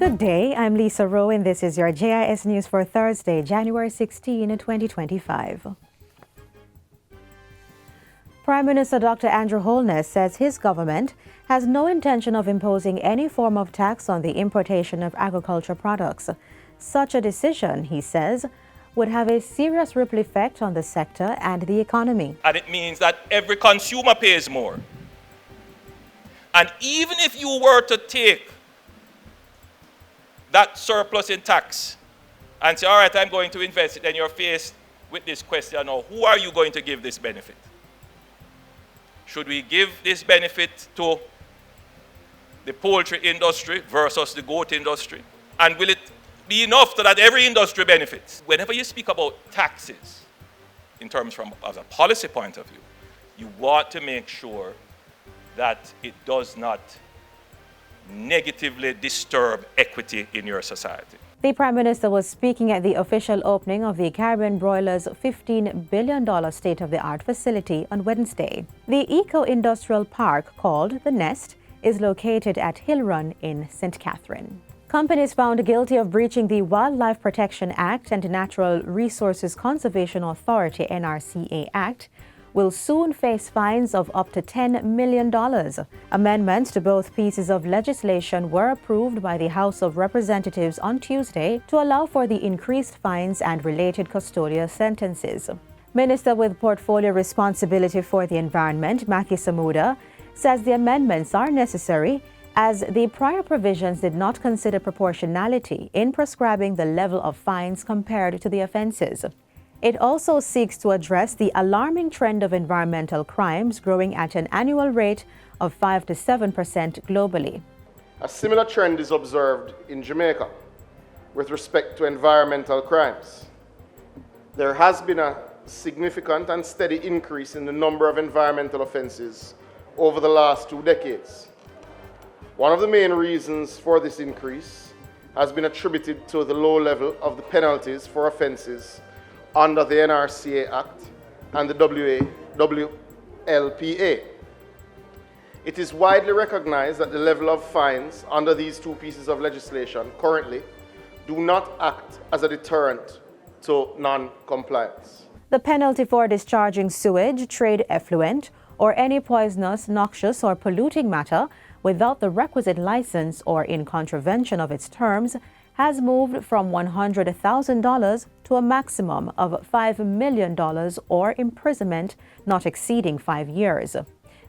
Good day, I'm Lisa Rowe and this is your JIS News for Thursday, January 16, 2025. Prime Minister Dr. Andrew Holness says his government has no intention of imposing any form of tax on the importation of agriculture products. Such a decision, he says, would have a serious ripple effect on the sector and the economy. And it means that every consumer pays more. And even if you were to take that surplus in tax and say, all right, I'm going to invest it, then you're faced with this question now, who are you going to give this benefit? Should we give this benefit to the poultry industry versus the goat industry? And will it be enough so that every industry benefits? Whenever you speak about taxes, in terms from as a policy point of view, you want to make sure that it does not negatively disturb equity in your society. The Prime Minister was speaking at the official opening of the Caribbean Broilers' $15 billion state-of-the-art facility on Wednesday. The eco-industrial park called The Nest is located at Hill Run in St. Catherine. Companies found guilty of breaching the Wildlife Protection Act and Natural Resources Conservation Authority (NRCA) Act will soon face fines of up to $10 million. Amendments to both pieces of legislation were approved by the House of Representatives on Tuesday to allow for the increased fines and related custodial sentences. Minister with portfolio responsibility for the environment, Matthew Samuda, says the amendments are necessary as the prior provisions did not consider proportionality in prescribing the level of fines compared to the offenses. It also seeks to address the alarming trend of environmental crimes growing at an annual rate of 5 to 7% globally. A similar trend is observed in Jamaica with respect to environmental crimes. There has been a significant and steady increase in the number of environmental offenses over the last 2 decades. One of the main reasons for this increase has been attributed to the low level of the penalties for offenses under the NRCA Act and the WLPA. It is widely recognized that the level of fines under these two pieces of legislation currently do not act as a deterrent to non-compliance. The penalty for discharging sewage, trade effluent, or any poisonous, noxious, or polluting matter without the requisite license or in contravention of its terms has moved from $100,000 to a maximum of $5 million or imprisonment not exceeding 5 years.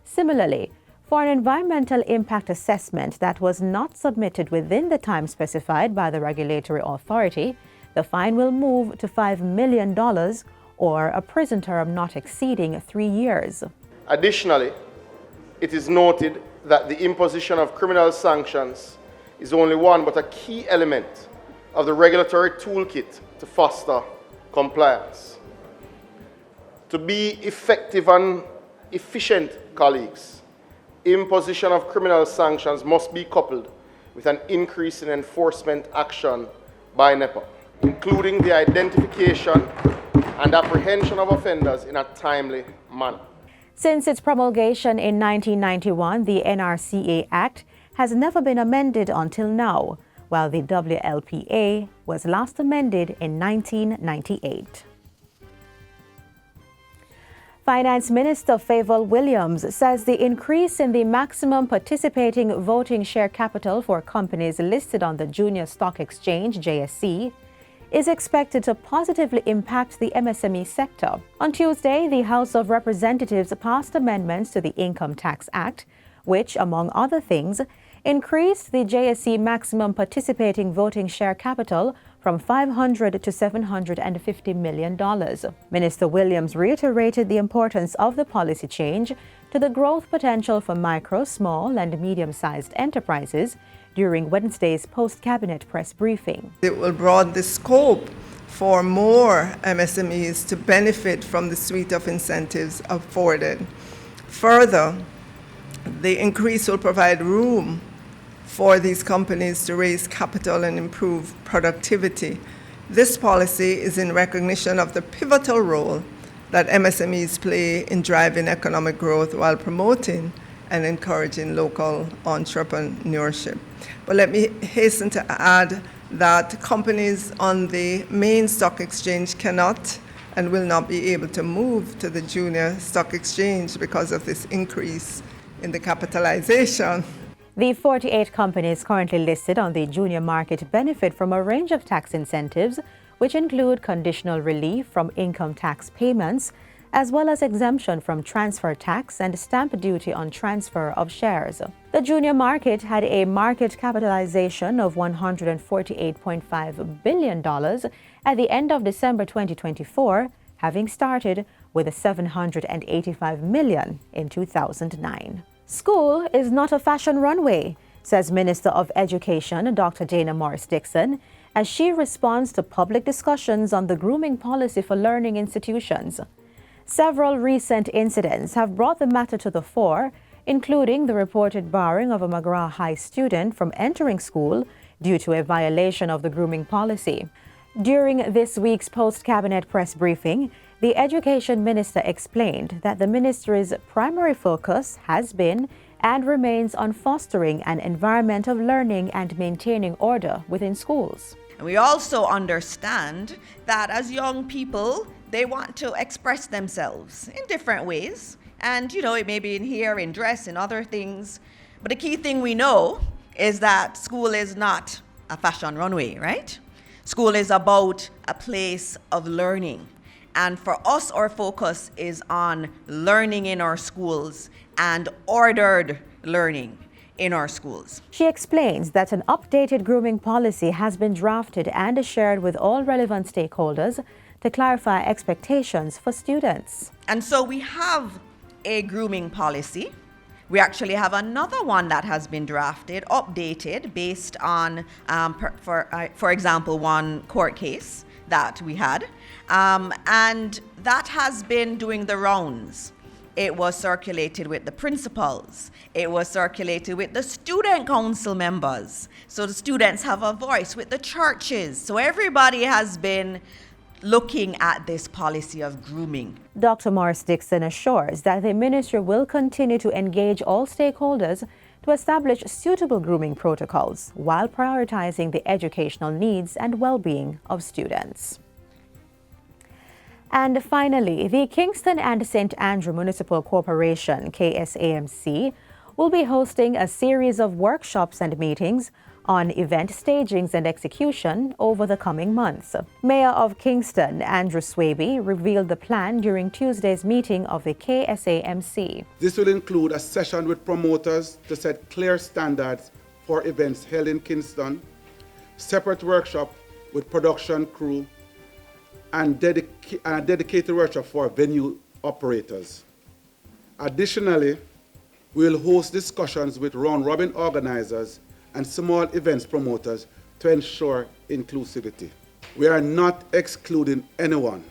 Similarly, for an environmental impact assessment that was not submitted within the time specified by the regulatory authority, the fine will move to $5 million or a prison term not exceeding 3 years. Additionally, it is noted that the imposition of criminal sanctions is only one but a key element of the regulatory toolkit to foster compliance. To be effective and efficient, colleagues, imposition of criminal sanctions must be coupled with an increase in enforcement action by NEPA, including the identification and apprehension of offenders in a timely manner. Since its promulgation in 1991, the NRCA Act has never been amended until now, while the WLPA was last amended in 1998. Finance Minister Favour Williams says the increase in the maximum participating voting share capital for companies listed on the Junior Stock Exchange, JSE, is expected to positively impact the MSME sector. On Tuesday, the House of Representatives passed amendments to the Income Tax Act, which, among other things, increased the JSE maximum participating voting share capital from $500 to $750 million. Minister Williams reiterated the importance of the policy change to the growth potential for micro, small, and medium-sized enterprises during Wednesday's post-cabinet press briefing. It will broaden the scope for more MSMEs to benefit from the suite of incentives afforded. Further, the increase will provide room for these companies to raise capital and improve productivity. This policy is in recognition of the pivotal role that MSMEs play in driving economic growth while promoting and encouraging local entrepreneurship. But let me hasten to add that companies on the main stock exchange cannot and will not be able to move to the junior stock exchange because of this increase in the capitalization. The 48 companies currently listed on the junior market benefit from a range of tax incentives, which include conditional relief from income tax payments, as well as exemption from transfer tax and stamp duty on transfer of shares. The junior market had a market capitalization of $148.5 billion at the end of December 2024, having started with $785 million in 2009. School is not a fashion runway, says Minister of Education Dr. Dana Morris-Dixon, as she responds to public discussions on the grooming policy for learning institutions. Several recent incidents have brought the matter to the fore, including the reported barring of a McGraw High student from entering school due to a violation of the grooming policy. During this week's post-cabinet press briefing, the Education Minister explained that the ministry's primary focus has been and remains on fostering an environment of learning and maintaining order within schools. And we also understand that as young people, they want to express themselves in different ways. And, it may be in hair, in dress, in other things. But the key thing we know is that school is not a fashion runway, right? School is about a place of learning. And for us, our focus is on learning in our schools and ordered learning in our schools. She explains that an updated grooming policy has been drafted and shared with all relevant stakeholders to clarify expectations for students. And so we have a grooming policy. We actually have another one that has been drafted, updated, based on, for example, one court case that we had. And that has been doing the rounds. It was circulated with the principals. It was circulated with the student council members. So the students have a voice with the churches. So everybody has been looking at this policy of grooming. Dr. Morris-Dixon assures that the ministry will continue to engage all stakeholders to establish suitable grooming protocols while prioritizing the educational needs and well-being of students. And finally, the Kingston and St. Andrew Municipal Corporation, KSAMC, will be hosting a series of workshops and meetings on event stagings and execution over the coming months. Mayor of Kingston, Andrew Swaby, revealed the plan during Tuesday's meeting of the KSAMC. This will include a session with promoters to set clear standards for events held in Kingston, separate workshop with production crew, and a dedicated workshop for venue operators. Additionally, we will host discussions with round-robin organizers and small events promoters to ensure inclusivity. We are not excluding anyone.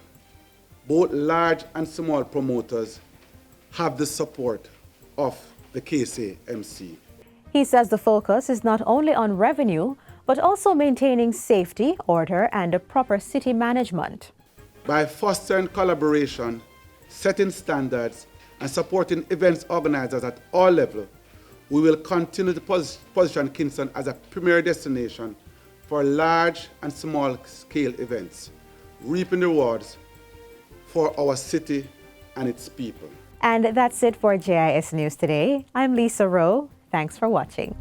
Both large and small promoters have the support of the KSAMC. He says the focus is not only on revenue, but also maintaining safety, order, and a proper city management. By fostering collaboration, setting standards, and supporting events organizers at all levels, we will continue to position Kingston as a premier destination for large and small-scale events, reaping rewards for our city and its people. And that's it for JIS News Today. I'm Lisa Rowe. Thanks for watching.